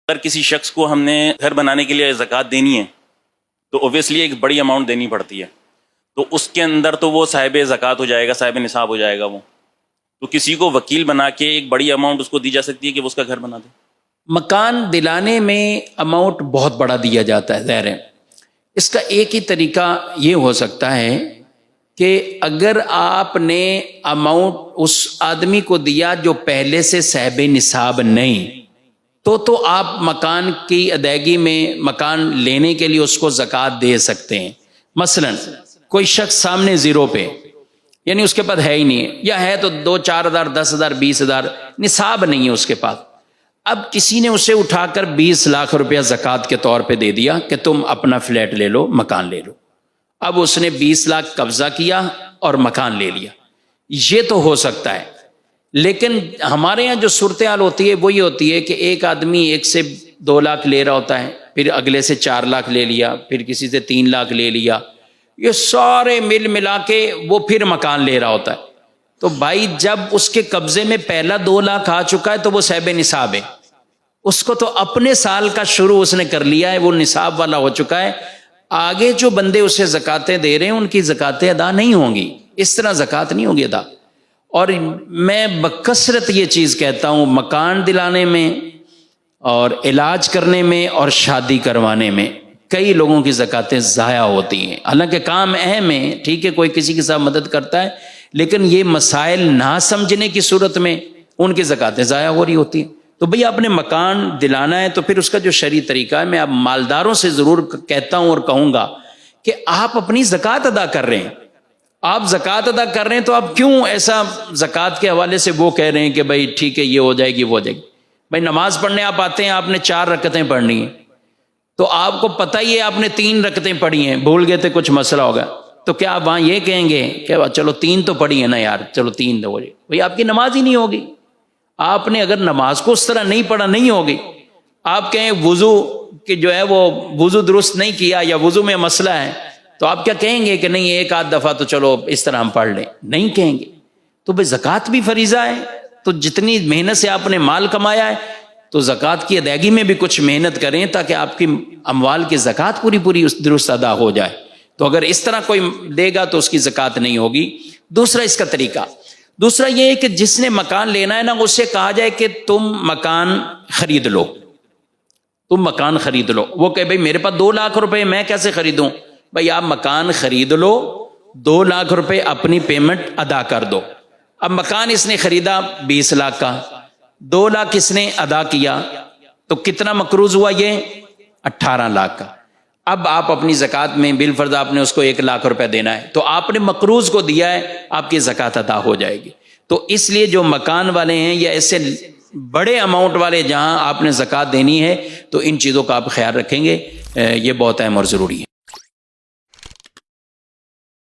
اگر کسی شخص کو ہم نے گھر بنانے کے لیے زکوٰۃ دینی ہے تو اوبیسلی ایک بڑی اماؤنٹ دینی پڑتی ہے، تو اس کے اندر تو وہ صاحب زکوٰۃ ہو جائے گا، صاحب نصاب ہو جائے گا وہ. تو کسی کو وکیل بنا کے ایک بڑی اماؤنٹ اس کو دی جا سکتی ہے کہ وہ اس کا گھر بنا دے. مکان دلانے میں اماؤنٹ بہت بڑا دیا جاتا ہے، ظاہر ہے. اس کا ایک ہی طریقہ یہ ہو سکتا ہے کہ اگر آپ نے اماؤنٹ اس آدمی کو دیا جو پہلے سے صاحب نصاب نہیں، تو آپ مکان کی ادائیگی میں مکان لینے کے لیے اس کو زکوٰۃ دے سکتے ہیں. مثلا کوئی شخص سامنے زیرو پہ، یعنی اس کے پاس ہے ہی نہیں، یا ہے تو 2-4 ہزار 10 ہزار 20 ہزار، نصاب نہیں ہے اس کے پاس. اب کسی نے اسے اٹھا کر 20 لاکھ روپیہ زکوٰۃ کے طور پہ دے دیا کہ تم اپنا فلیٹ لے لو، مکان لے لو. اب اس نے 20 لاکھ قبضہ کیا اور مکان لے لیا. یہ تو ہو سکتا ہے، لیکن ہمارے یہاں جو صورتحال ہوتی ہے وہ یہ ہوتی ہے کہ ایک آدمی ایک سے 2 لاکھ لے رہا ہوتا ہے، پھر اگلے سے 4 لاکھ لے لیا، پھر کسی سے 3 لاکھ لے لیا، یہ سارے ملا کے وہ پھر مکان لے رہا ہوتا ہے. تو بھائی جب اس کے قبضے میں پہلا 2 لاکھ آ چکا ہے تو وہ صاحب نصاب ہے، اس کو تو اپنے سال کا شروع اس نے کر لیا ہے، وہ نصاب والا ہو چکا ہے. آگے جو بندے اسے زکاتیں دے رہے ہیں ان کی زکاتیں ادا نہیں ہوں گی، اس طرح زکوٰۃ نہیں ہوگی ادا. اور میں بکثرت یہ چیز کہتا ہوں، مکان دلانے میں اور علاج کرنے میں اور شادی کروانے میں کئی لوگوں کی زکاتیں ضائع ہوتی ہیں. حالانکہ کام اہم ہے، ٹھیک ہے، کوئی کسی کے ساتھ مدد کرتا ہے، لیکن یہ مسائل نہ سمجھنے کی صورت میں ان کی زکاتیں ضائع ہو رہی ہوتی ہیں. تو بھئی آپ نے مکان دلانا ہے تو پھر اس کا جو شرعی طریقہ ہے، میں اب مالداروں سے ضرور کہتا ہوں اور کہوں گا کہ آپ اپنی زکوٰۃ ادا کر رہے ہیں، آپ زکوٰۃ ادا کر رہے ہیں، تو آپ کیوں ایسا زکوٰۃ کے حوالے سے وہ کہہ رہے ہیں کہ بھئی ٹھیک ہے یہ ہو جائے گی وہ ہو جائے گی. بھئی نماز پڑھنے آپ آتے ہیں، آپ نے 4 رکعتیں پڑھنی ہیں، تو آپ کو پتہ ہی ہے آپ نے 3 رکعتیں پڑھی ہیں، بھول گئے تھے، کچھ مسئلہ ہوگا، تو کیا آپ وہاں یہ کہیں گے کہ چلو 3 تو پڑھی ہے نا یار، چلو 3 ہو جائے؟ بھئی آپ کی نماز ہی نہیں ہوگی. آپ نے اگر نماز کو اس طرح نہیں پڑھا نہیں ہوگی. آپ کہیں وضو کہ جو ہے وہ وضو درست نہیں کیا یا وضو میں مسئلہ ہے، تو آپ کیا کہیں گے کہ نہیں 1-8 دفعہ تو چلو اس طرح ہم پڑھ لیں؟ نہیں کہیں گے. تو بھئی زکوٰۃ بھی فریضہ ہے، تو جتنی محنت سے آپ نے مال کمایا ہے تو زکوٰۃ کی ادائیگی میں بھی کچھ محنت کریں تاکہ آپ کی اموال کی زکوٰۃ پوری درست ادا ہو جائے. تو اگر اس طرح کوئی دے گا تو اس کی زکوٰۃ نہیں ہوگی. دوسرا اس کا طریقہ، دوسرا یہ ہے کہ جس نے مکان لینا ہے نا، اس سے کہا جائے کہ تم مکان خرید لو، تم مکان خرید لو. وہ کہ بھئی میرے پاس 2 لاکھ روپے میں کیسے خریدوں؟ بھئی آپ مکان خرید لو، 2 لاکھ روپے اپنی پیمنٹ ادا کر دو. اب مکان اس نے خریدا 20 لاکھ کا، 2 لاکھ اس نے ادا کیا، تو کتنا مقروض ہوا؟ یہ 18 لاکھ کا. اب آپ اپنی زکوٰۃ میں بالفرض آپ نے اس کو 1 لاکھ روپے دینا ہے، تو آپ نے مقروض کو دیا ہے، آپ کی زکوٰۃ ادا ہو جائے گی. تو اس لیے جو مکان والے ہیں یا ایسے بڑے اماؤنٹ والے جہاں آپ نے زکوٰۃ دینی ہے، تو ان چیزوں کا آپ خیال رکھیں گے، یہ بہت اہم اور ضروری ہے.